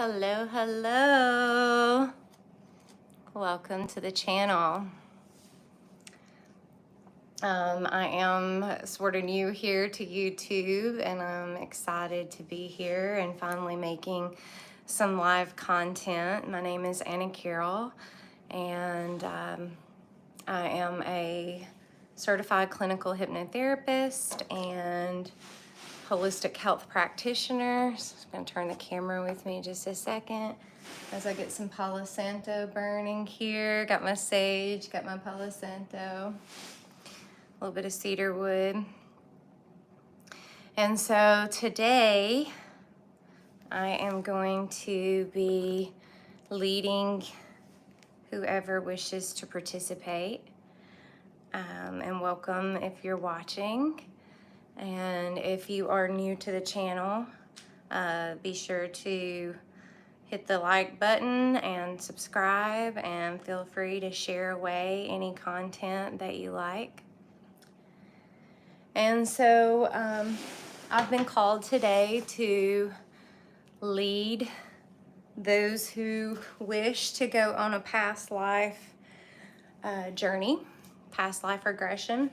Hello, hello. Welcome to the channel. I am sort of new here to YouTube, and I'm excited to be here and finally making some live content. My name is Anna Carroll, and I am a certified clinical hypnotherapist and holistic health practitioner. So I'm going to turn the camera with me just a second as I get some Palo Santo burning here. Got my sage, got my Palo Santo, a little bit of cedar wood. And so today I am going to be leading whoever wishes to participate. And welcome if you're watching. And if you are new to the channel, be sure to hit the like button and subscribe, and feel free to share away any content that you like. And so I've been called today to lead those who wish to go on a past life journey, past life regression.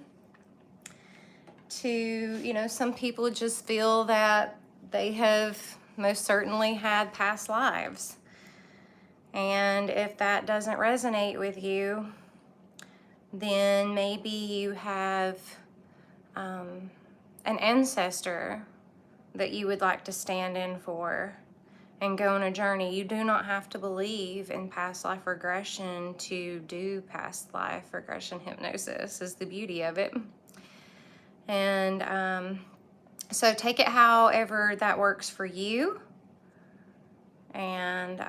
Some people just feel that they have most certainly had past lives. And if that doesn't resonate with you, then maybe you have an ancestor that you would like to stand in for and go on a journey. You do not have to believe in past life regression to do past life regression hypnosis, is the beauty of it. And so take it however that works for you, and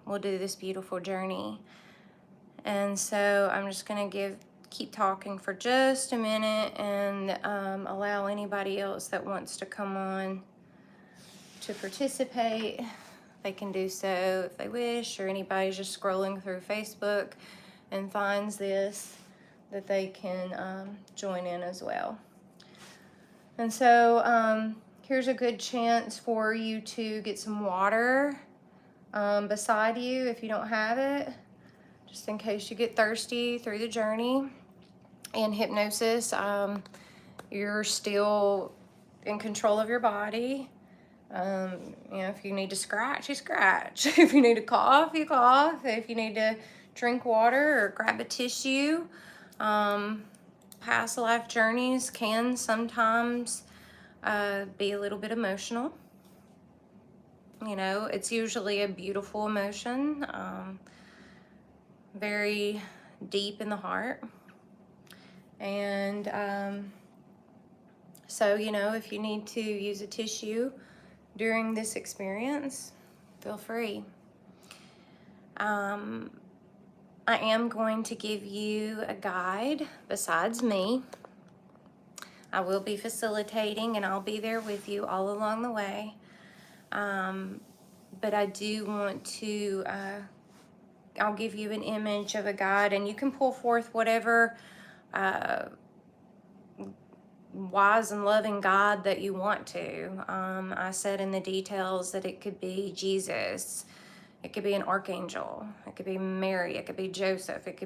we'll do this beautiful journey. And so I'm just going to keep talking for just a minute and allow anybody else that wants to come on to participate. They can do so if they wish, or anybody's just scrolling through Facebook and finds this, that they can join in as well. And so here's a good chance for you to get some water beside you if you don't have it, just in case you get thirsty through the journey. In hypnosis, you're still in control of your body. If you need to scratch, you scratch. If you need to cough, you cough. If you need to drink water or grab a tissue. Past life journeys can sometimes be a little bit emotional. It's usually a beautiful emotion, very deep in the heart. And so, if you need to use a tissue during this experience, feel free. I am going to give you a guide besides me. I will be facilitating, and I'll be there with you all along the way. But I do want to, I'll give you an image of a guide, and you can pull forth whatever wise and loving God that you want to. I said in the details that it could be Jesus, it could be an archangel, it could be Mary, it could be Joseph, it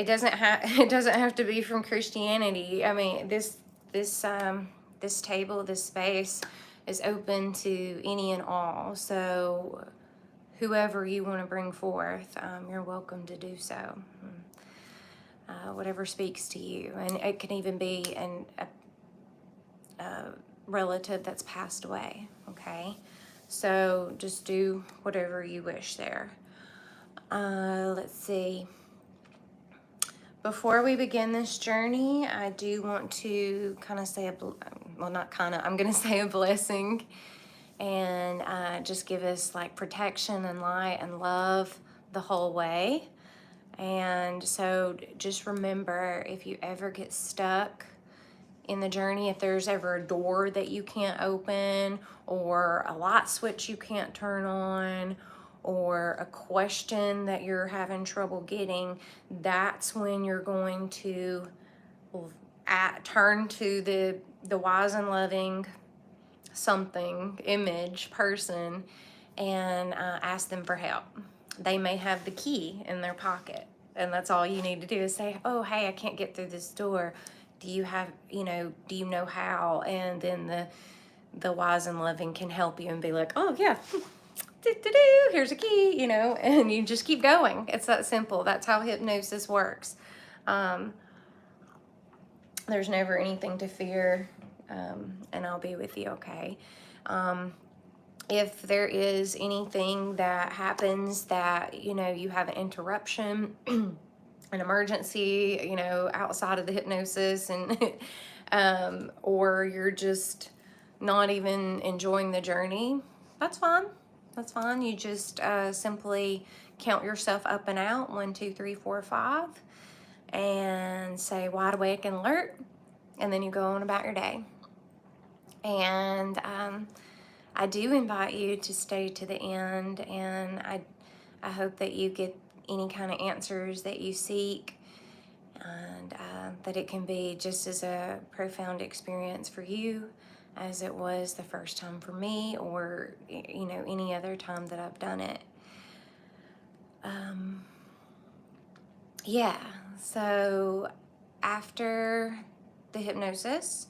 doesn't have to be from Christianity. I mean, this table, this space is open to any and all. So whoever you want to bring forth, you're welcome to do so. Whatever speaks to you. And it can even be a relative that's passed away, okay? So just do whatever you wish there. Let's see. Before we begin this journey, I do want to kind of say I'm going to say a blessing, and just give us like protection and light and love the whole way. And so just remember, if you ever get stuck in the journey, if there's ever a door that you can't open, or a light switch you can't turn on, or a question that you're having trouble getting, that's when you're going to turn to the wise and loving something, image, person, and ask them for help. They may have the key in their pocket, and that's all you need to do is say, oh, hey, I can't get through this door. Do you know how? And then the wise and loving can help you and be like, oh yeah, here's a key, and you just keep going. It's that simple. That's how hypnosis works. There's never anything to fear, and I'll be with you, okay? If there is anything that happens that, you have an interruption, an emergency, outside of the hypnosis, and or you're just not even enjoying the journey, that's fine. That's fine. You just simply count yourself up and out, 1, 2, 3, 4, 5, and say wide awake and alert, and then you go on about your day. And I do invite you to stay to the end, and I hope that you get any kind of answers that you seek, and that it can be just as a profound experience for you as it was the first time for me, or any other time that I've done it. Yeah, so after the hypnosis,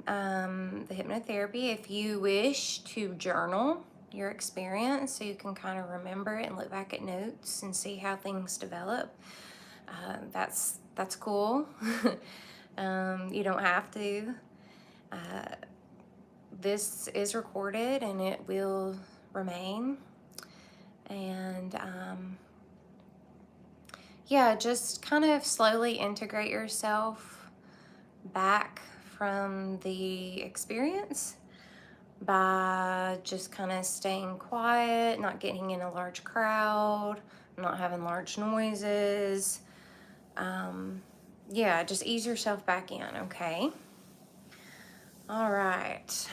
the hypnotherapy, if you wish to journal your experience so you can kind of remember it and look back at notes and see how things develop, that's cool. You don't have to. This is recorded and it will remain. And yeah, just kind of slowly integrate yourself back from the experience by just kind of staying quiet, not getting in a large crowd, not having large noises. Yeah, just ease yourself back in, okay? All right.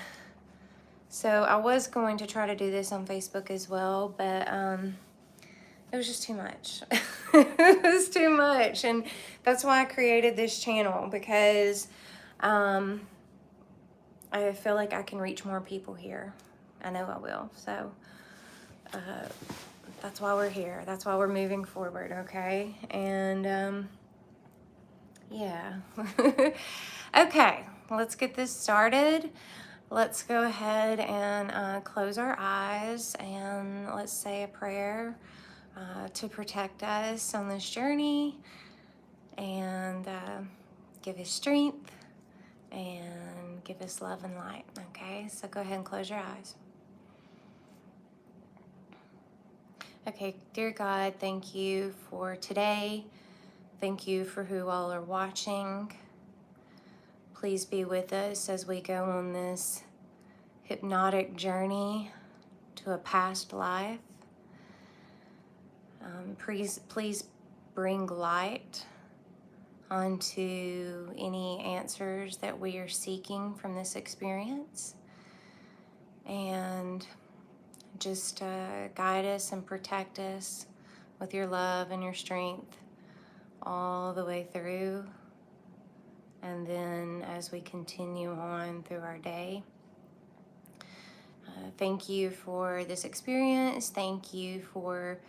So I was going to try to do this on Facebook as well, but it was just too much. It was too much, and that's why I created this channel, because I feel like I can reach more people here. I know I will. So that's why we're here. That's why we're moving forward, okay? And yeah. Okay, let's get this started. Let's go ahead and close our eyes, and let's say a prayer to protect us on this journey, and give us strength and give us love and light. Okay, so go ahead and close your eyes. Okay, dear God, thank you for today. Thank you for who all are watching. Please be with us as we go on this hypnotic journey to a past life. Please bring light onto any answers that we are seeking from this experience, and just guide us and protect us with your love and your strength all the way through, and then as we continue on through our day. Thank you for this experience. Thank you for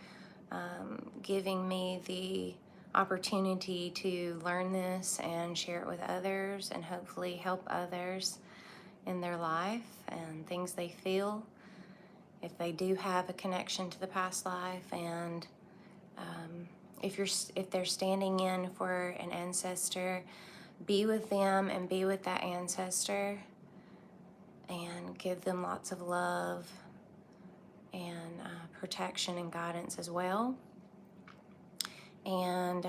giving me the opportunity to learn this and share it with others, and hopefully help others in their life and things they feel, if they do have a connection to the past life, and if they're standing in for an ancestor, be with them and be with that ancestor, and give them lots of love and protection and guidance as well. And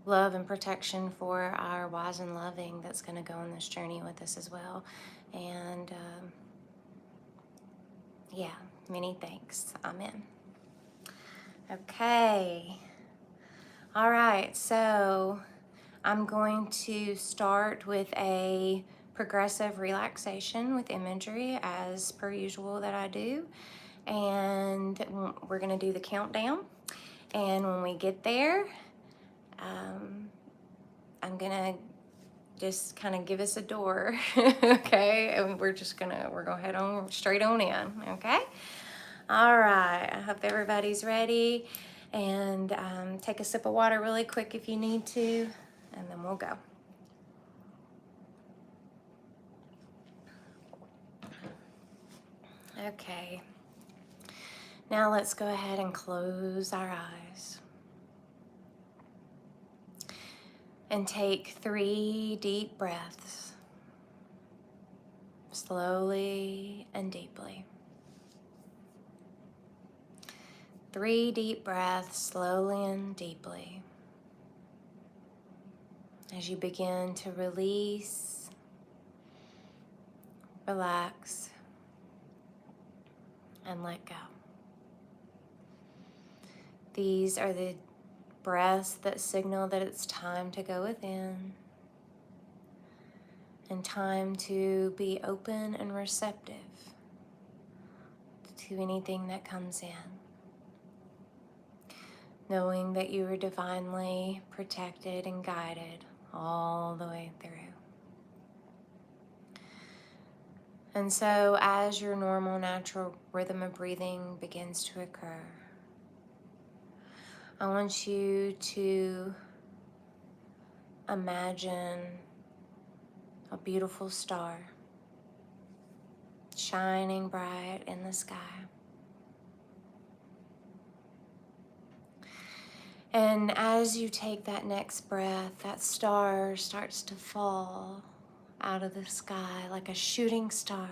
love and protection for our wise and loving that's going to go on this journey with us as well. And yeah, many thanks. Amen. Okay. All right, so I'm going to start with a progressive relaxation with imagery, as per usual that I do. And we're going to do the countdown. And when we get there, I'm going to just kind of give us a door, okay? And we're gonna head on straight on in, okay? All right, I hope everybody's ready. And take a sip of water really quick if you need to, and then we'll go. Okay, now let's go ahead and close our eyes. And take 3 deep breaths, slowly and deeply. 3 deep breaths, slowly and deeply, as you begin to release, relax, and let go. These are the breaths that signal that it's time to go within and time to be open and receptive to anything that comes in, knowing that you are divinely protected and guided all the way through. And so as your normal natural rhythm of breathing begins to occur, I want you to imagine a beautiful star shining bright in the sky. And as you take that next breath, that star starts to fall out of the sky like a shooting star.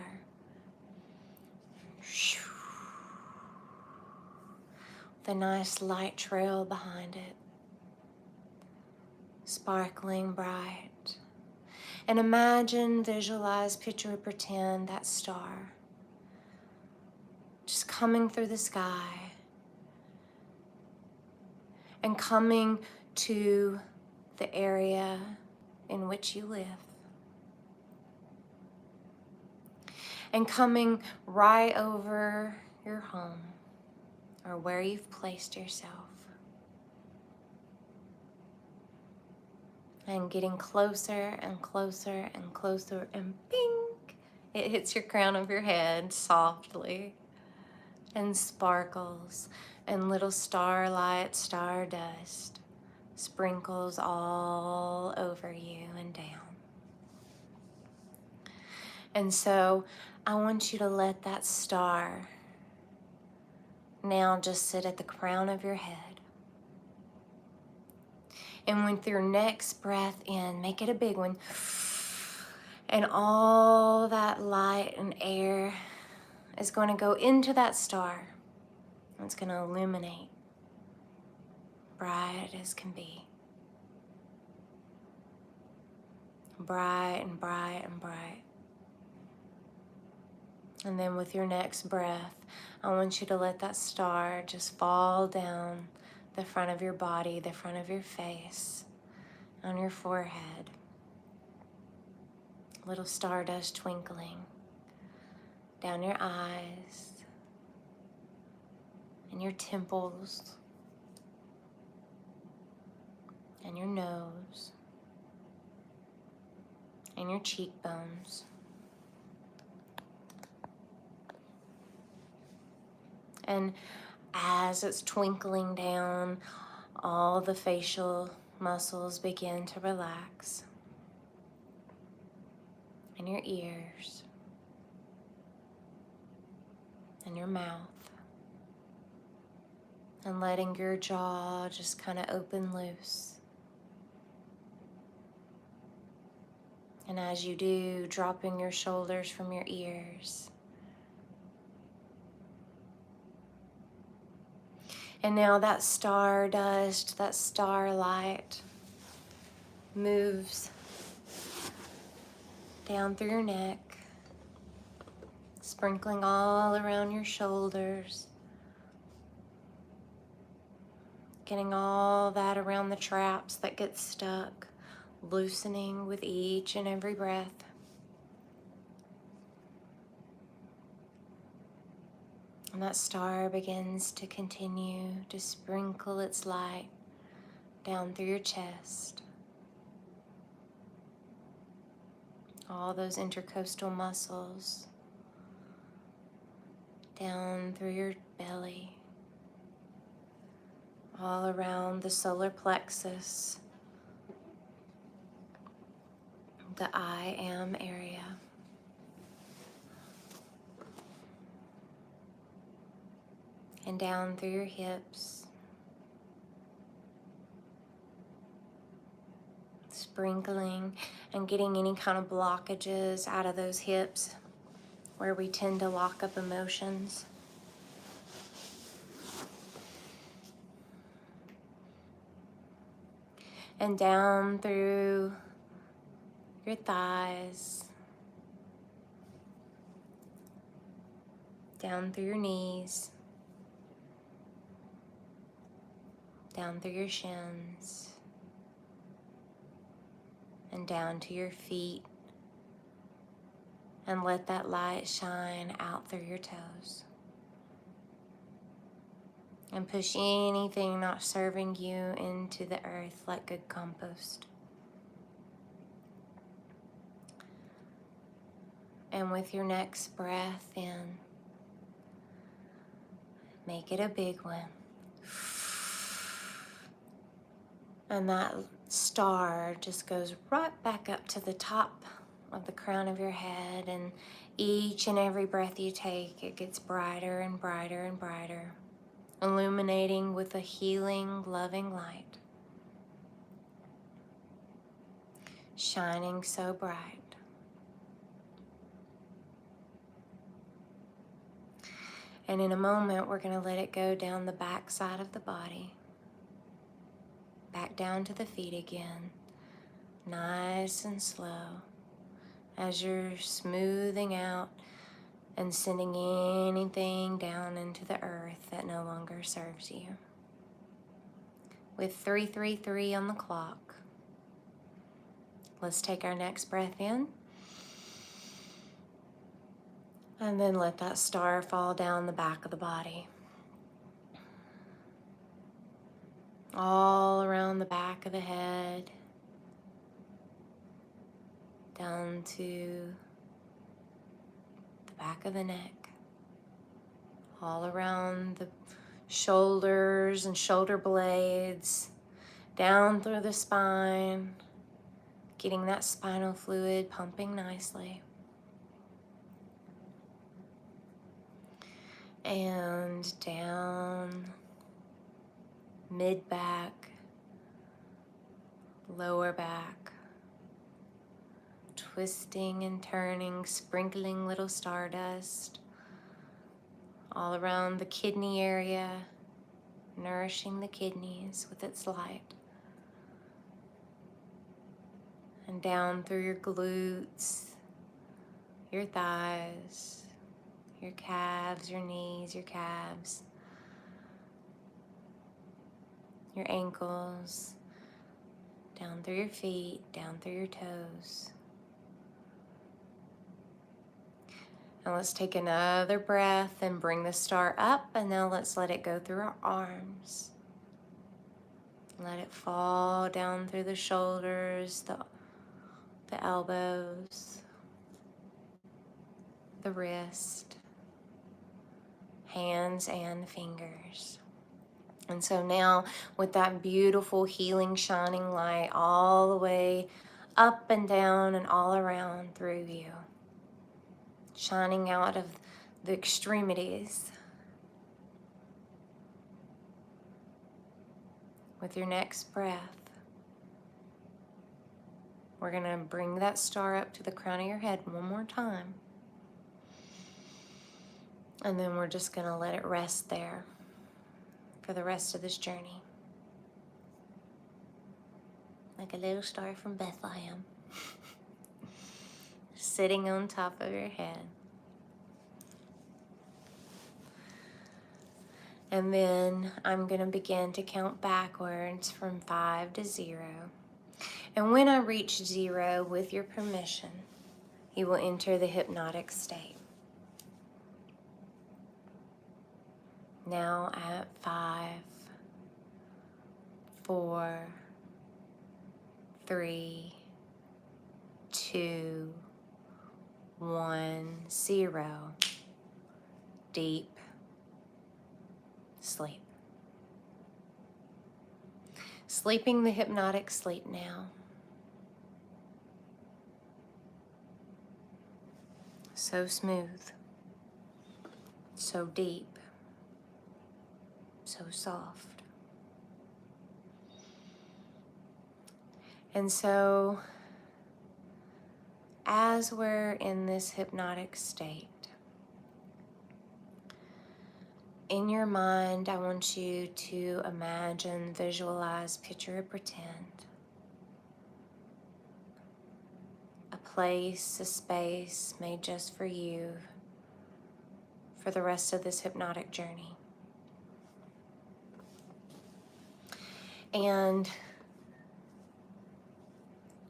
With a nice light trail behind it, sparkling bright. And imagine, visualize, picture, pretend that star just coming through the sky and coming to the area in which you live. And coming right over your home or where you've placed yourself. And getting closer and closer and closer, and ping, it hits your crown of your head softly and sparkles, and little starlight, stardust sprinkles all over you and down. And so I want you to let that star now just sit at the crown of your head. And with your next breath in, make it a big one. And all that light and air is going to go into that star. It's going to illuminate, bright as can be. Bright and bright and bright. And then with your next breath, I want you to let that star just fall down the front of your body, the front of your face, on your forehead. Little stardust twinkling down your eyes and your temples and your nose and your cheekbones. And as it's twinkling down, all the facial muscles begin to relax. And your ears. And your mouth. And letting your jaw just kind of open loose. And as you do, dropping your shoulders from your ears. And now that stardust, that starlight moves down through your neck, sprinkling all around your shoulders, getting all that around the traps that get stuck, loosening with each and every breath. And that star begins to continue to sprinkle its light down through your chest, all those intercostal muscles, down through your belly, all around the solar plexus, the I am area. And down through your hips, sprinkling and getting any kind of blockages out of those hips where we tend to lock up emotions. And down through your thighs, down through your knees, down through your shins, and down to your feet. And let that light shine out through your toes. And push anything not serving you into the earth like good compost. And with your next breath in, make it a big one. And that star just goes right back up to the top of the crown of your head, and each and every breath you take, it gets brighter and brighter and brighter, illuminating with a healing, loving light, shining so bright. And in a moment, we're going to let it go down the back side of the body, back down to the feet again, nice and slow, as you're smoothing out and sending anything down into the earth that no longer serves you. With 333 on the clock, let's take our next breath in. And then let that star fall down the back of the body. All around the back of the head, down to the back of the neck, all around the shoulders and shoulder blades, down through the spine, getting that spinal fluid pumping nicely. And down, mid-back, lower back, twisting and turning, sprinkling little stardust all around the kidney area, nourishing the kidneys with its light. And down through your glutes, your thighs, your calves, your knees, your calves, your ankles, down through your feet, down through your toes. Now let's take another breath and bring the star up, and now let's let it go through our arms. Let it fall down through the shoulders, the elbows, the wrist, hands and fingers. And so now with that beautiful healing shining light all the way up and down and all around through you, shining out of the extremities, with your next breath, we're going to bring that star up to the crown of your head one more time. And then we're just going to let it rest there for the rest of this journey. Like a little star from Bethlehem, sitting on top of your head. And then I'm going to begin to count backwards from 5 to 0. And when I reach 0, with your permission, you will enter the hypnotic state. Now at 5, 4, 3, 2, 1, 0. Deep sleep. Sleeping the hypnotic sleep now. So smooth, so deep, so soft. And so, as we're in this hypnotic state, in your mind, I want you to imagine, visualize, picture, or pretend a place, a space made just for you for the rest of this hypnotic journey. And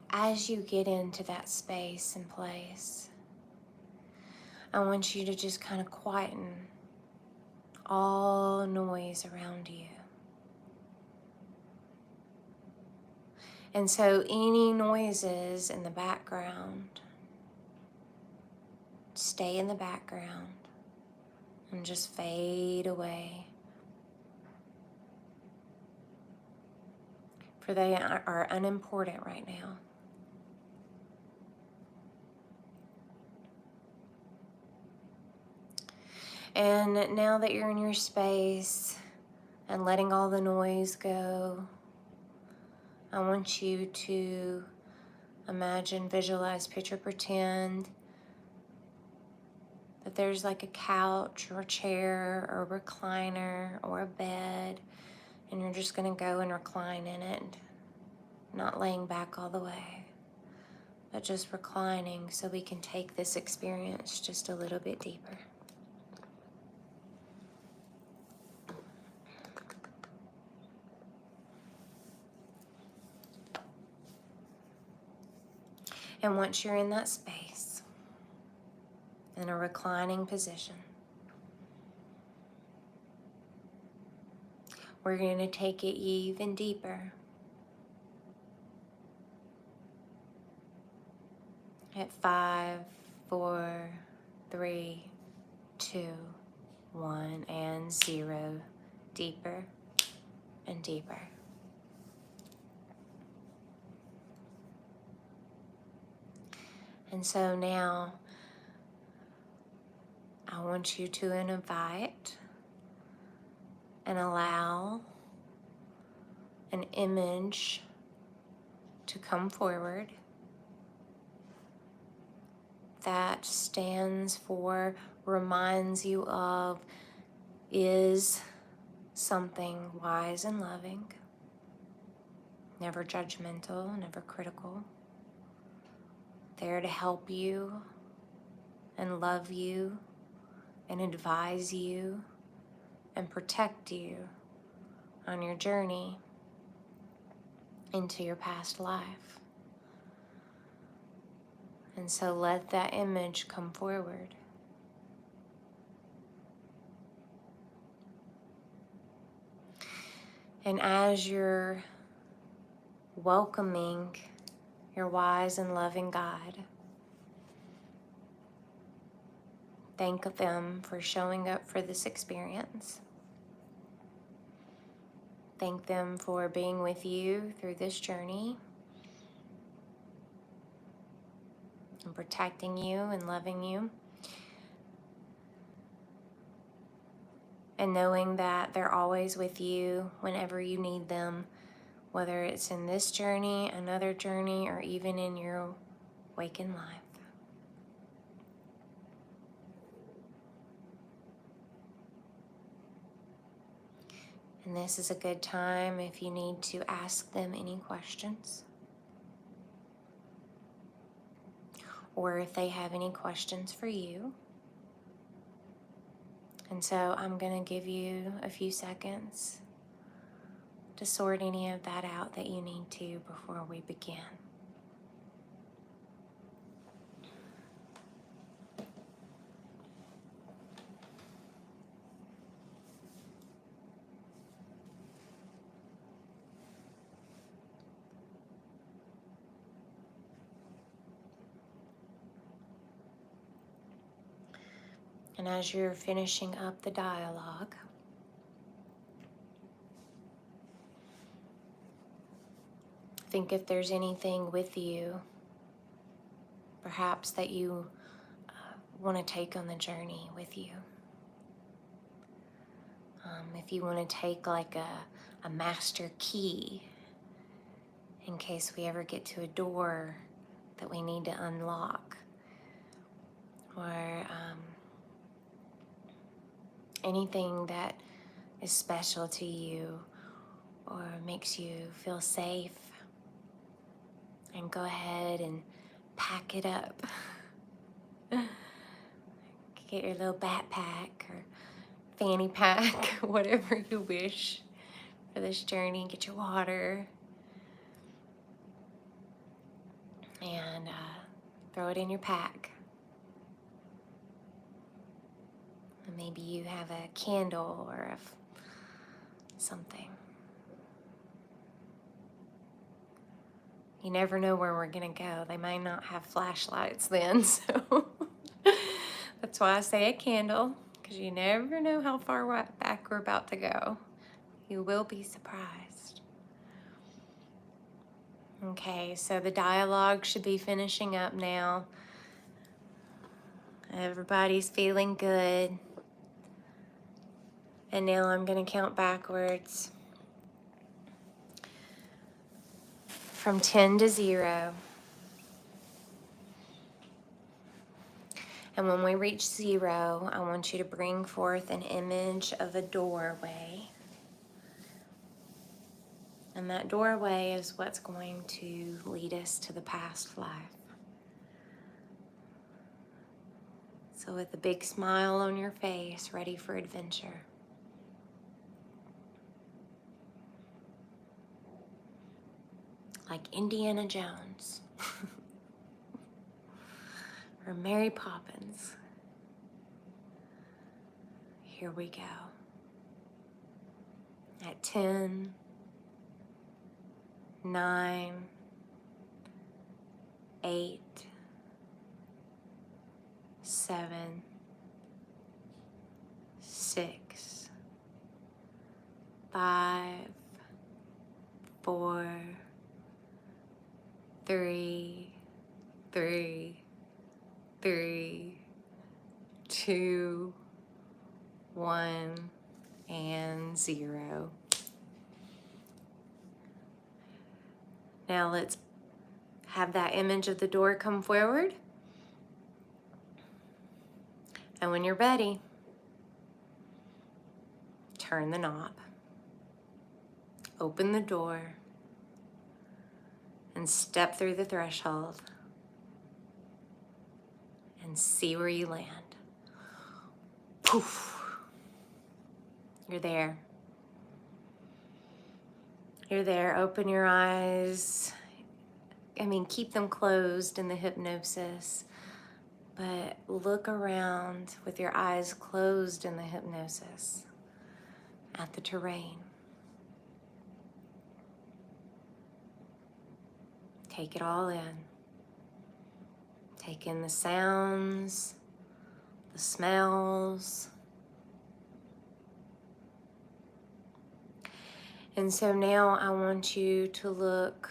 as you get into that space and place, I want you to just kind of quieten all noise around you. And so any noises in the background, stay in the background and just fade away. For they are unimportant right now. And now that you're in your space and letting all the noise go, I want you to imagine, visualize, picture, pretend that there's like a couch or a chair or a recliner or a bed, and you're just going to go and recline in it, not laying back all the way, but just reclining so we can take this experience just a little bit deeper. And once you're in that space, in a reclining position, we're going to take it even deeper. At 5, 4, 3, 2, 1, and 0. Deeper and deeper. And so now, I want you to invite and allow an image to come forward that stands for, reminds you of, is something wise and loving, never judgmental, never critical, there to help you and love you and advise you and protect you on your journey into your past life. And so let that image come forward. And as you're welcoming your wise and loving God, thank them for showing up for this experience. Thank them for being with you through this journey and protecting you and loving you. And knowing that they're always with you whenever you need them, whether it's in this journey, another journey, or even in your waking life. And this is a good time if you need to ask them any questions, or if they have any questions for you. And so I'm going to give you a few seconds to sort any of that out that you need to before we begin. And as you're finishing up the dialogue, think if there's anything with you, perhaps that you want to take on the journey with you. If you want to take like a master key in case we ever get to a door that we need to unlock, or anything that is special to you or makes you feel safe, and go ahead and pack it up. Get your little backpack or fanny pack, whatever you wish for this journey. Get your water and throw it in your pack. And maybe you have a candle or something. You never know where we're gonna go. They might not have flashlights then, so that's why I say a candle, because you never know how far back we're about to go. You will be surprised. Okay, so the dialogue should be finishing up now. Everybody's feeling good. And now I'm gonna count backwards from 10 to 0. And when we reach 0, I want you to bring forth an image of a doorway. And that doorway is what's going to lead us to the past life. So with a big smile on your face, ready for adventure. Like Indiana Jones. Or Mary Poppins. Here we go. At 10, 9, 8, 7, 6, 5, 4, 3, 2, 1, and 0. Now let's have that image of the door come forward. And when you're ready, turn the knob, open the door, and step through the threshold and see where you land. Poof. You're there. You're there. Open your eyes. Keep them closed in the hypnosis, but look around with your eyes closed in the hypnosis at the terrain. Take it all in. Take in the sounds, the smells. And so now I want you to look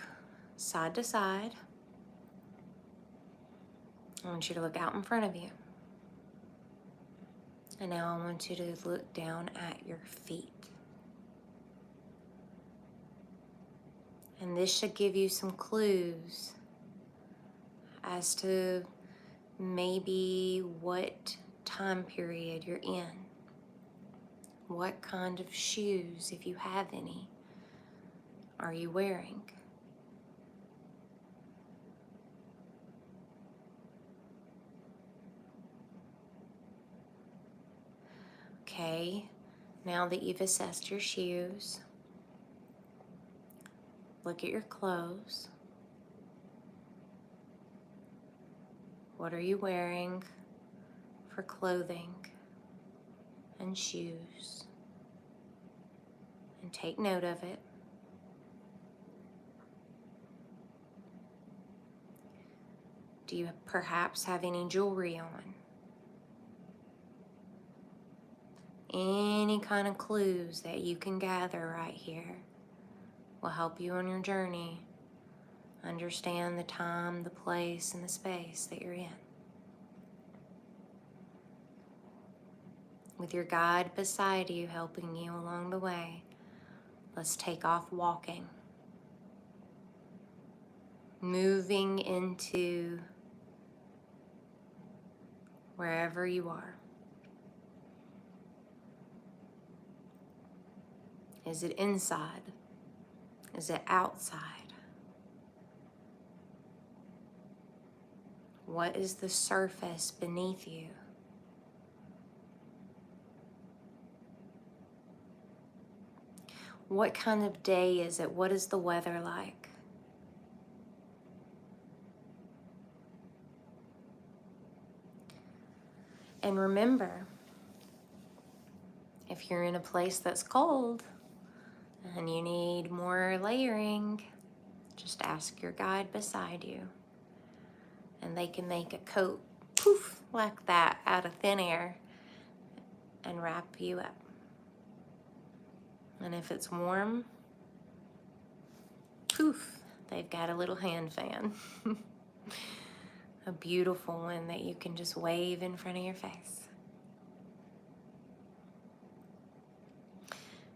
side to side. I want you to look out in front of you. And now I want you to look down at your feet. And this should give you some clues as to maybe what time period you're in. What kind of shoes, if you have any, are you wearing? Okay, now that you've assessed your shoes, look at your clothes. What are you wearing for clothing and shoes? And take note of it. Do you perhaps have any jewelry on? Any kind of clues that you can gather right here will help you on your journey. Understand the time, the place, and the space that you're in. With your guide beside you, helping you along the way, let's take off walking. Moving into wherever you are. Is it inside? Is it outside? What is the surface beneath you? What kind of day is it? What is the weather like? And remember, if you're in a place that's cold and you need more layering, just ask your guide beside you. And they can make a coat, poof, like that out of thin air and wrap you up. And if it's warm, poof, they've got a little hand fan. A beautiful one that you can just wave in front of your face.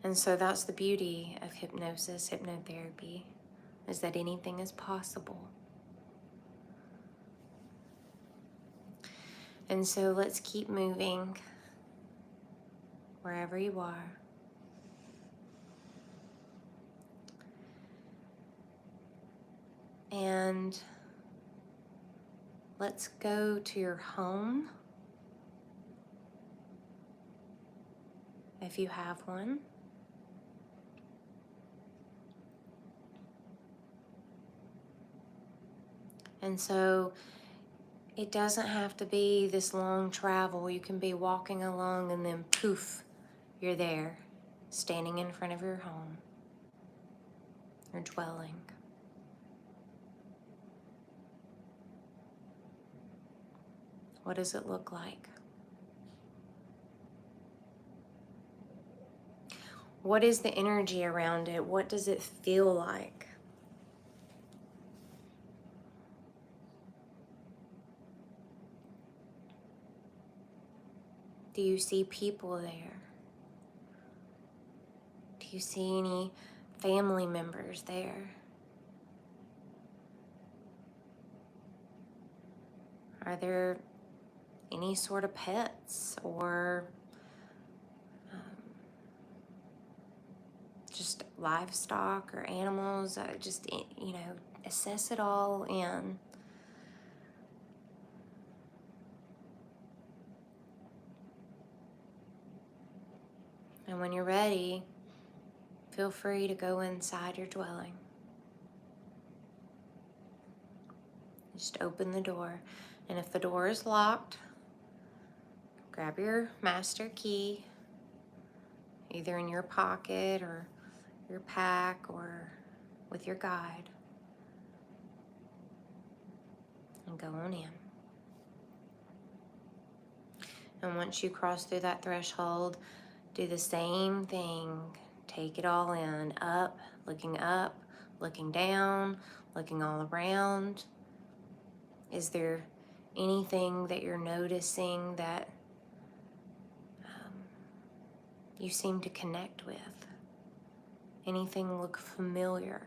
And so that's the beauty of hypnosis, hypnotherapy, is that anything is possible. And so let's keep moving wherever you are. And let's go to your home, if you have one. And so it doesn't have to be this long travel. You can be walking along and then poof, you're there, standing in front of your home, your dwelling. What does it look like? What is the energy around it? What does it feel like? Do you see people there? Do you see any family members there? Are there any sort of pets or just livestock or animals? Just, assess it all in. And when you're ready, feel free to go inside your dwelling. Just open the door. And if the door is locked, grab your master key, either in your pocket or your pack or with your guide, and go on in. And once you cross through that threshold, do the same thing. Take it all in, up, looking down, looking all around. Is there anything that you're noticing that you seem to connect with? Anything look familiar?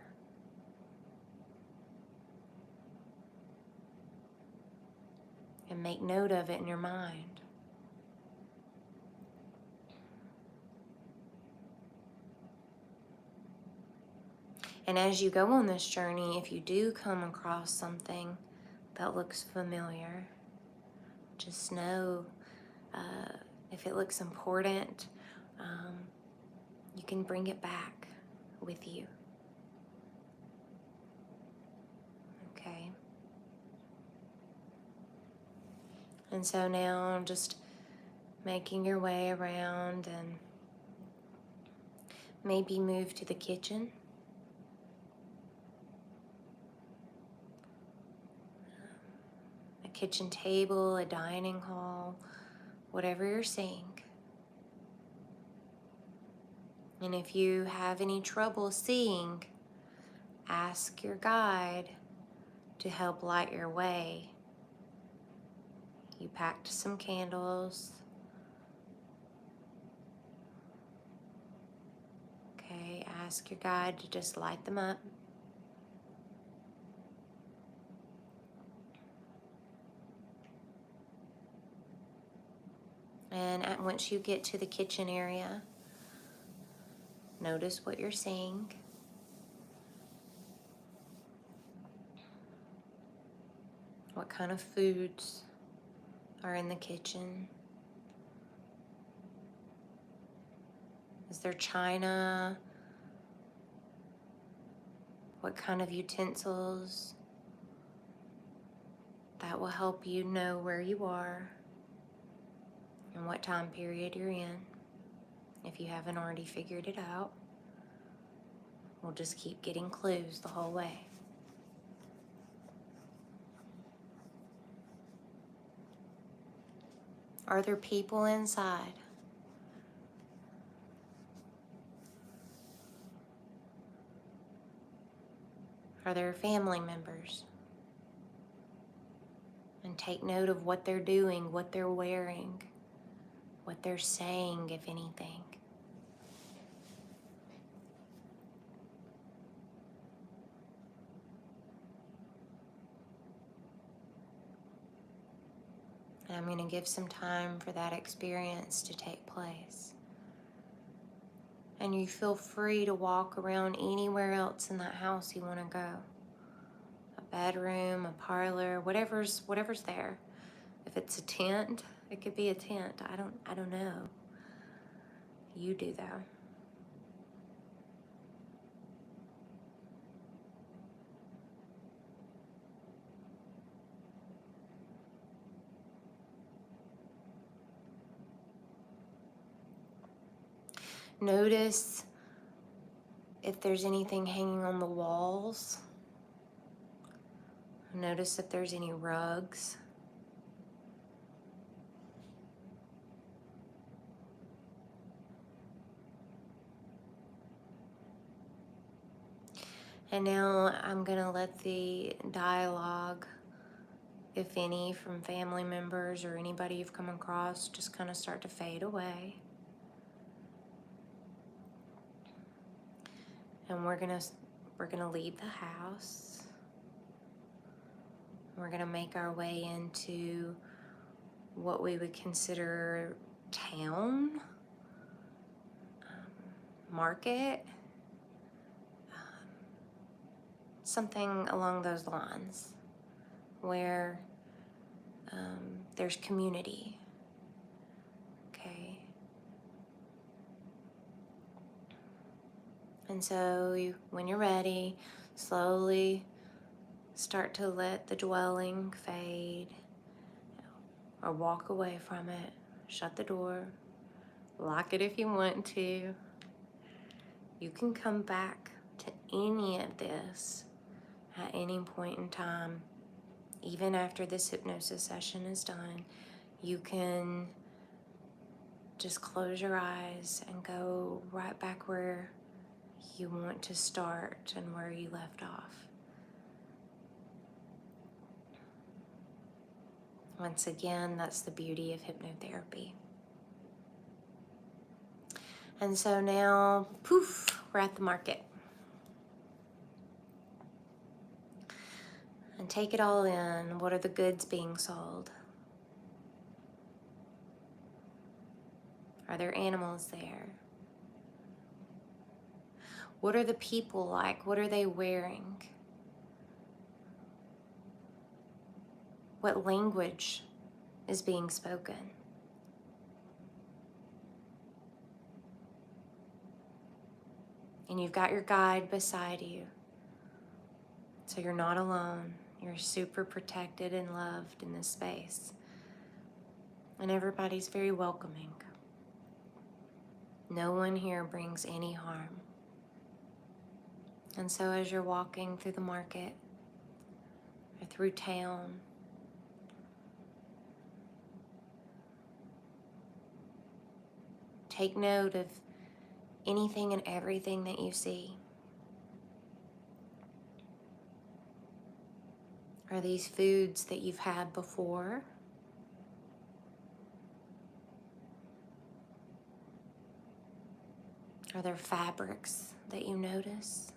And make note of it in your mind. And as you go on this journey, if you do come across something that looks familiar, just know if it looks important, you can bring it back with you. Okay? And so now just making your way around and maybe move to the kitchen. A kitchen table, a dining hall, whatever you're seeing. And if you have any trouble seeing, ask your guide to help light your way. You packed some candles. Okay, ask your guide to just light them up. And once you get to the kitchen area, notice what you're seeing. What kind of foods are in the kitchen? Is there china? What kind of utensils? That will help you know where you are and what time period you're in. If you haven't already figured it out, we'll just keep getting clues the whole way. Are there people inside? Are there family members? And take note of what they're doing, what they're wearing, what they're saying, if anything. And I'm going to give some time for that experience to take place. And you feel free to walk around anywhere else in that house you want to go. A bedroom, a parlor, whatever's there. If it's a tent, it could be a tent. I don't know. You do though. Notice if there's anything hanging on the walls. Notice if there's any rugs. And now I'm going to let the dialogue, if any, from family members or anybody you've come across, just kind of start to fade away. And we're gonna leave the house. We're gonna make our way into what we would consider town, market, something along those lines, where there's community. Okay. And so when you're ready, slowly start to let the dwelling fade or walk away from it. Shut the door, lock it if you want to. You can come back to any of this at any point in time. Even after this hypnosis session is done, you can just close your eyes and go right back where you want to start and where you left off. Once again, that's the beauty of hypnotherapy. And so now, poof, we're at the market. And take it all in. What are the goods being sold? Are there animals there? What are the people like? What are they wearing? What language is being spoken? And you've got your guide beside you. So you're not alone. You're super protected and loved in this space. And everybody's very welcoming. No one here brings any harm. And so as you're walking through the market or through town, take note of anything and everything that you see? Are these foods that you've had before? Are there fabrics that you notice?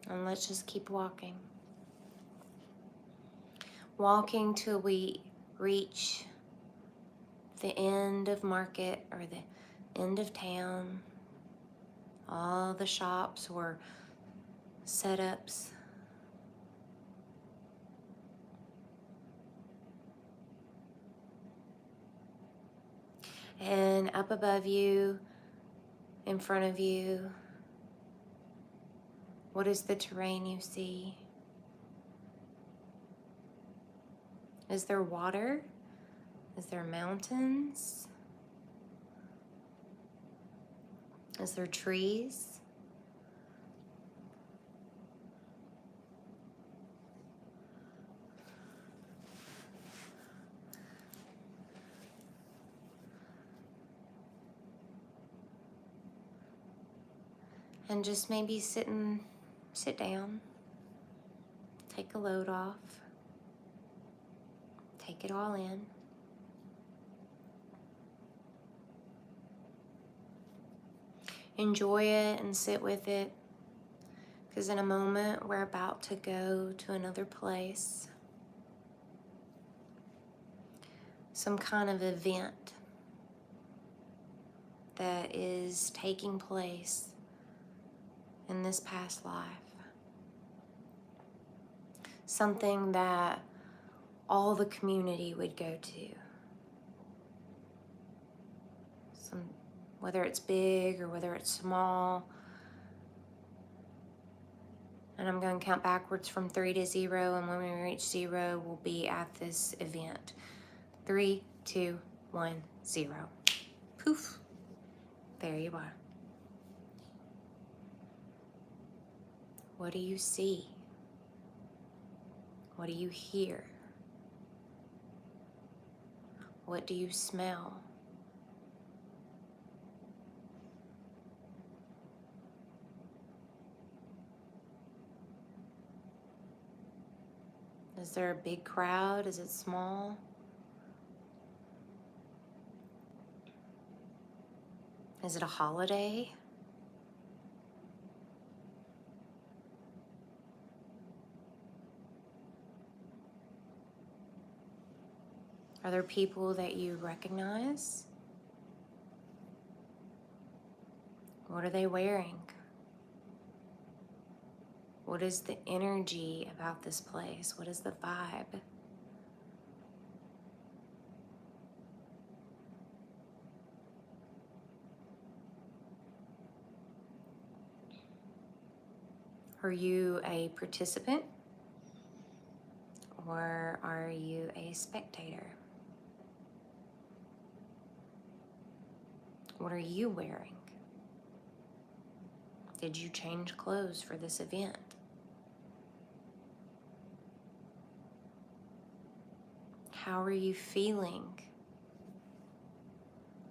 And let's just keep walking. Walking till we reach the end of market or the end of town. All the shops or setups. And up above you, in front of you, what is the terrain you see? Is there water? Is there mountains? Is there trees? And just maybe sit down, take a load off, take it all in. Enjoy it and sit with it, because in a moment we're about to go to another place. Some kind of event that is taking place in this past life. Something that all the community would go to. Whether it's big or whether it's small. And I'm going to count backwards from 3 to 0, and when we reach 0, we'll be at this event. 3, 2, 1, 0. Poof. There you are. What do you see? What do you hear? What do you smell? Is there a big crowd? Is it small? Is it a holiday? Are there people that you recognize? What are they wearing? What is the energy about this place? What is the vibe? Are you a participant? Or are you a spectator? What are you wearing? Did you change clothes for this event? How are you feeling?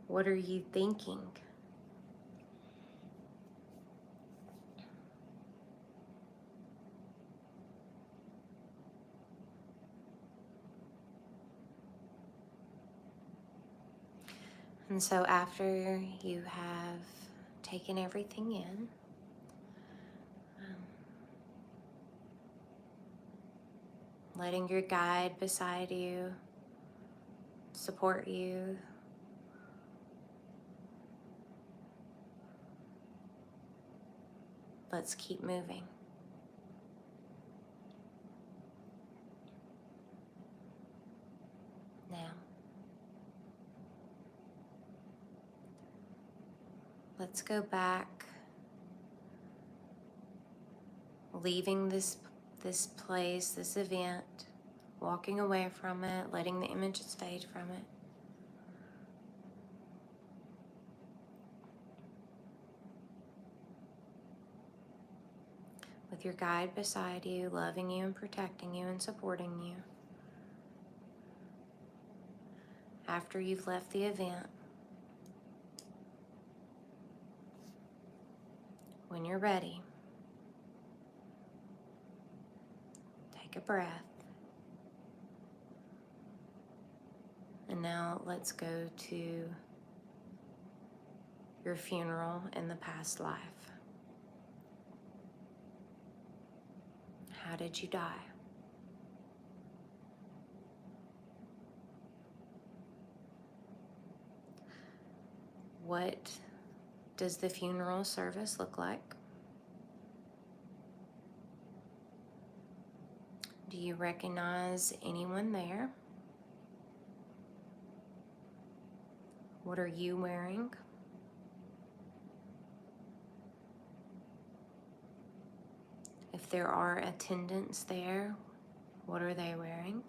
What are you thinking? And so after you have taken everything in, letting your guide beside you support you, let's keep moving. Now, let's go back, leaving this place, this event, walking away from it, letting the images fade from it. with your guide beside you, loving you and protecting you and supporting you. After you've left the event, when you're ready, take a breath. And now let's go to your funeral in the past life. How did you die? What does the funeral service look like? Do you recognize anyone there? What are you wearing? If there are attendants there, what are they wearing?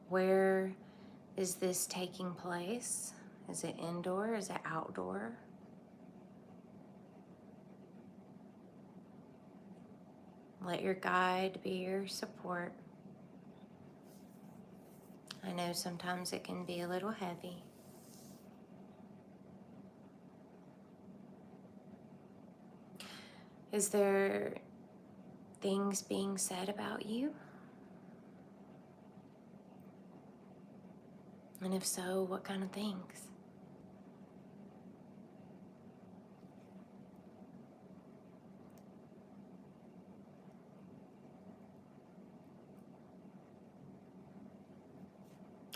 Where is this taking place? Is it indoor? Is it outdoor? Let your guide be your support. I know sometimes it can be a little heavy. Is there things being said about you? And if so, what kind of things?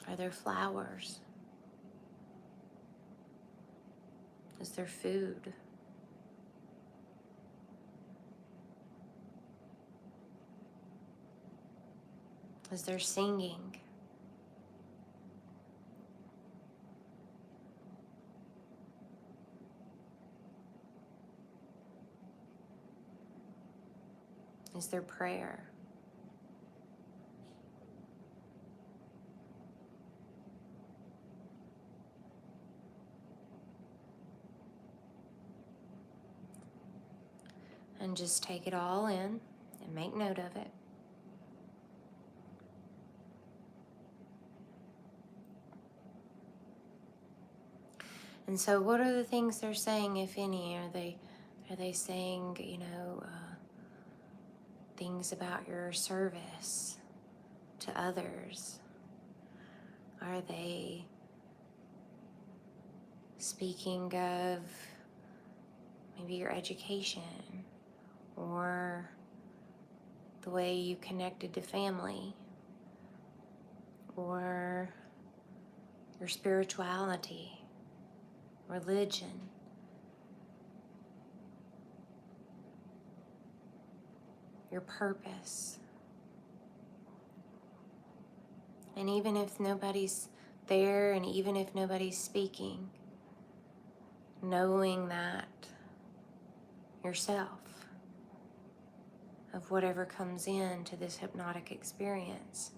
Are there flowers? Is there food? Is there singing? Is there prayer? And just take it all in and make note of it. And so what are the things they're saying, if any? Are they saying, things about your service to others? Are they speaking of maybe your education or the way you connected to family or your spirituality, religion? Your purpose? And even if nobody's there and even if nobody's speaking, knowing that yourself, of whatever comes into this hypnotic experience,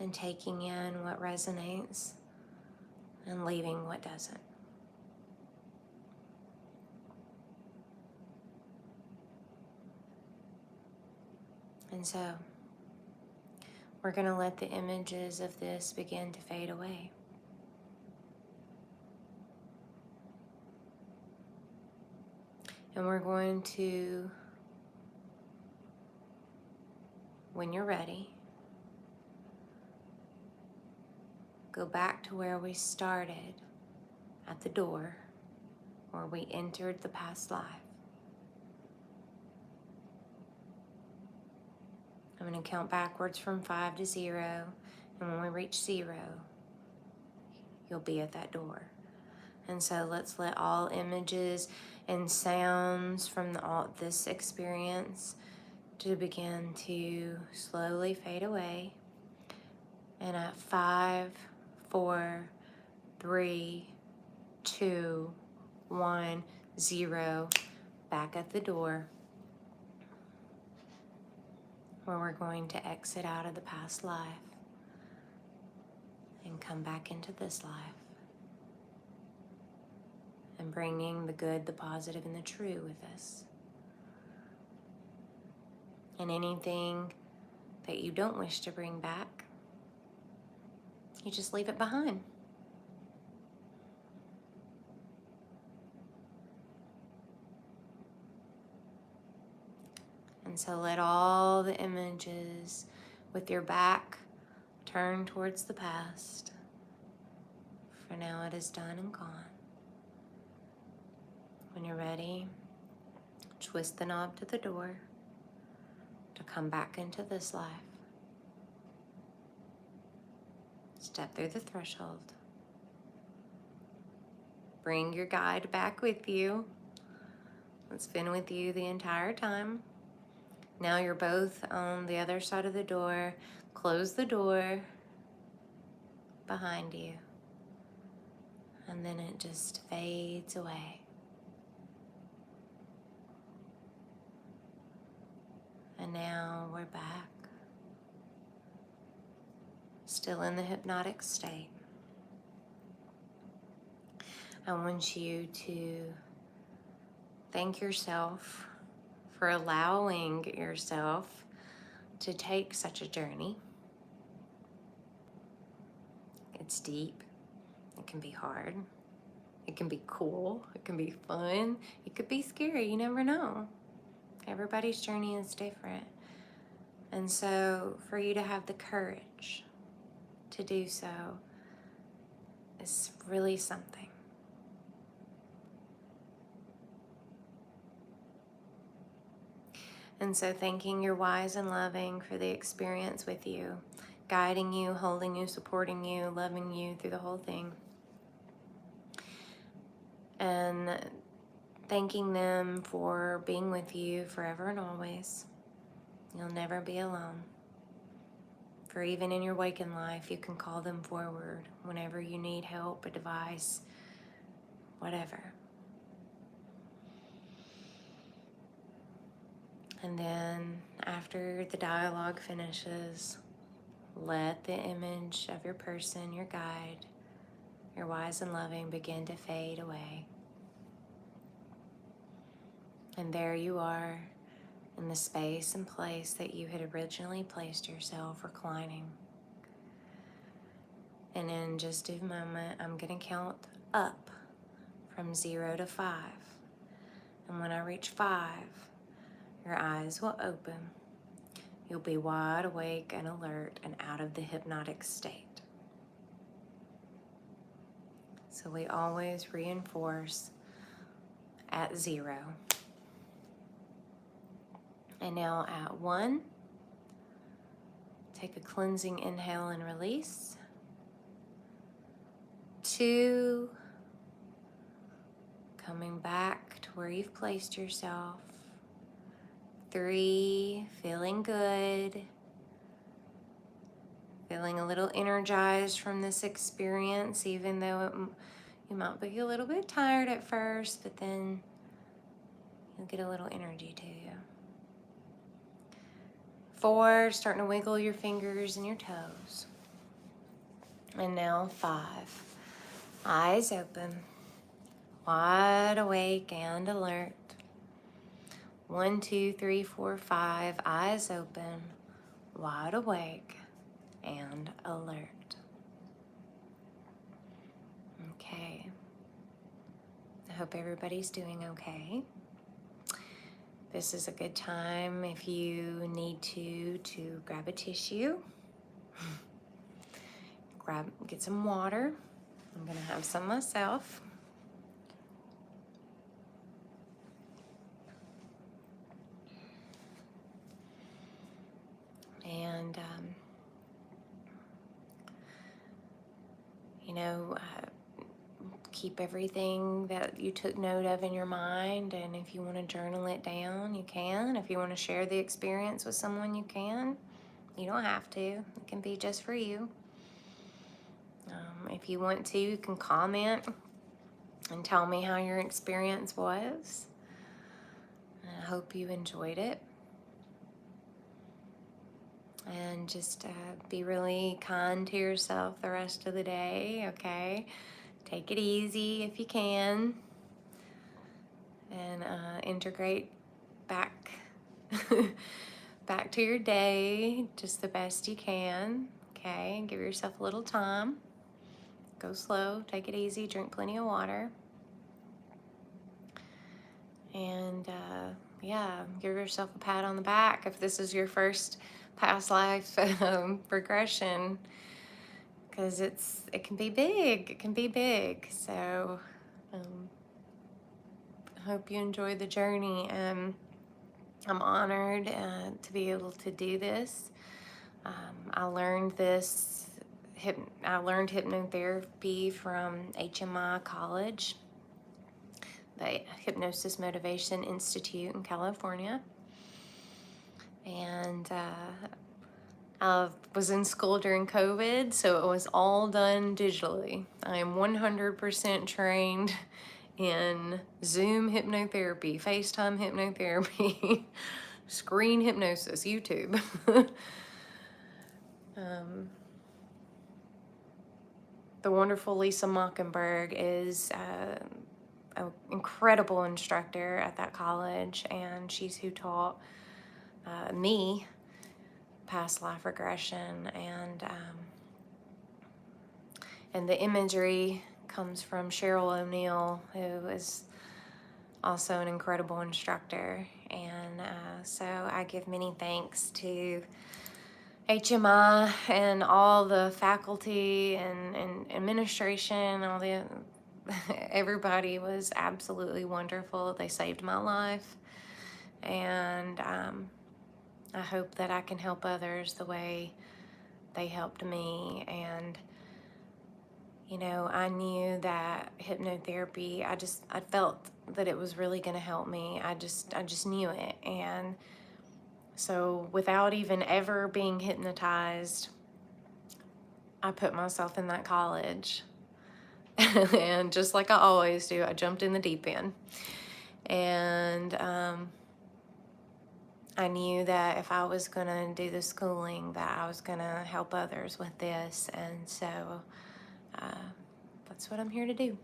and taking in what resonates and leaving what doesn't. And so we're going to let the images of this begin to fade away. And we're going to, when you're ready, go back to where we started at the door, where we entered the past life. I'm going to count backwards from 5 to 0, and when we reach 0, you'll be at that door. And so let's let all images and sounds from this experience to begin to slowly fade away. And at 5, 4, 3, 2, 1, 0, back at the door, where we're going to exit out of the past life and come back into this life. And bringing the good, the positive, and the true with us. And anything that you don't wish to bring back, you just leave it behind. And so let all the images with your back turn towards the past. For now it is done and gone. When you're ready, twist the knob to the door to come back into this life. Step through the threshold. Bring your guide back with you. It's been with you the entire time. Now you're both on the other side of the door. Close the door behind you. And then it just fades away. And now we're back. Still in the hypnotic state. I want you to thank yourself for allowing yourself to take such a journey. It's deep. It can be hard. It can be cool. It can be fun. It could be scary. You never know. Everybody's journey is different. And so for you to have the courage to do so is really something. And so thanking your wise and loving for the experience with you, guiding you, holding you, supporting you, loving you through the whole thing. And thanking them for being with you forever and always. You'll never be alone. For even in your waking life, you can call them forward whenever you need help, advice, whatever. And then after the dialogue finishes, let the image of your person, your guide, your wise and loving begin to fade away. And there you are in the space and place that you had originally placed yourself, reclining. And in just a moment, I'm going to count up from 0 to 5. And when I reach 5, your eyes will open. You'll be wide awake and alert and out of the hypnotic state. So we always reinforce at 0. And now at 1, take a cleansing inhale and release. 2, coming back to where you've placed yourself. 3, feeling good. Feeling a little energized from this experience, even though you might be a little bit tired at first, but then you'll get a little energy to you. 4, starting to wiggle your fingers and your toes. And now 5, eyes open, wide awake and alert. 1, 2, 3, 4, 5, eyes open, wide awake and alert. Okay. I hope everybody's doing okay. This is a good time if you need to grab a tissue, get some water. I'm gonna have some myself. And, keep everything that you took note of in your mind. And if you want to journal it down, you can. If you want to share the experience with someone, you can. You don't have to. It can be just for you. If you want to, you can comment and tell me how your experience was. I hope you enjoyed it. And just be really kind to yourself the rest of the day, okay? Take it easy if you can, and integrate back back to your day just the best you can, okay? Give yourself a little time. Go slow, take it easy, drink plenty of water. And yeah, give yourself a pat on the back if this is your first past life regression, because it can be big. It can be big. So I hope you enjoyed the journey. I'm honored to be able to do this. I learned hypnotherapy from HMI College, the Hypnosis Motivation Institute in California. And I was in school during COVID, so it was all done digitally. I am 100% trained in Zoom hypnotherapy, FaceTime hypnotherapy, screen hypnosis, YouTube. The wonderful Lisa Mockenberg is an incredible instructor at that college, and she's who taught me past life regression, and the imagery comes from Cheryl O'Neill, who is also an incredible instructor. And so I give many thanks to HMI and all the faculty and administration, everybody was absolutely wonderful. They saved my life, and I hope that I can help others the way they helped me. And you know, I knew that hypnotherapy, I felt that it was really going to help me. I just knew it. And so without even ever being hypnotized, I put myself in that college. And just like I always do, I jumped in the deep end. And I knew that if I was going to do the schooling, that I was going to help others with this. And so that's what I'm here to do.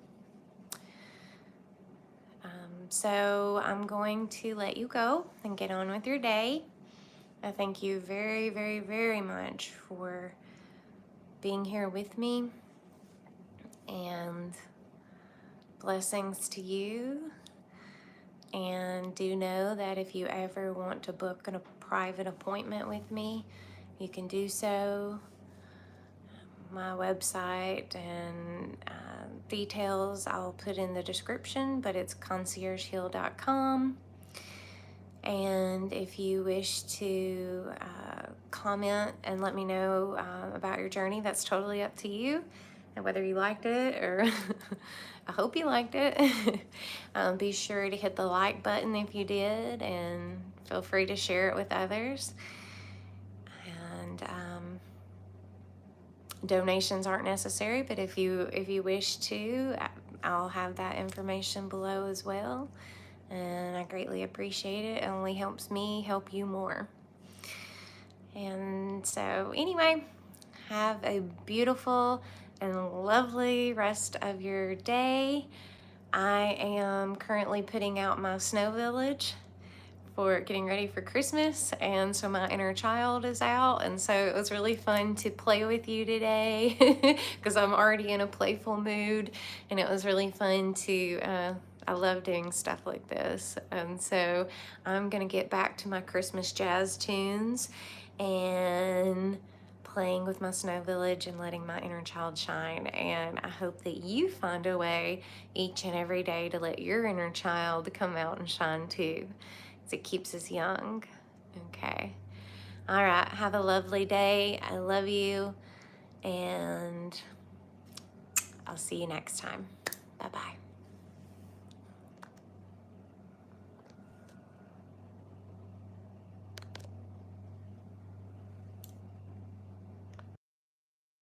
So I'm going to let you go and get on with your day. I thank you very, very, very much for being here with me, and blessings to you. And do know that if you ever want to book a private appointment with me, you can do so. My website and details I'll put in the description, but it's conciergeheal.com. And if you wish to comment and let me know about your journey, that's totally up to you, and whether you liked it or I hope you liked it. Be sure to hit the like button if you did, and feel free to share it with others. And donations aren't necessary, but if you wish to, I'll have that information below as well. And I greatly appreciate it. It only helps me help you more. And so anyway, have a beautiful and lovely rest of your day. I am currently putting out my snow village for getting ready for Christmas, and so my inner child is out, and so it was really fun to play with you today because I'm already in a playful mood, and it was really fun to I love doing stuff like this. And so I'm gonna get back to my Christmas jazz tunes and playing with my snow village and letting my inner child shine. And I hope that you find a way each and every day to let your inner child come out and shine too. It keeps us young. Okay. All right. Have a lovely day. I love you. And I'll see you next time. Bye-bye.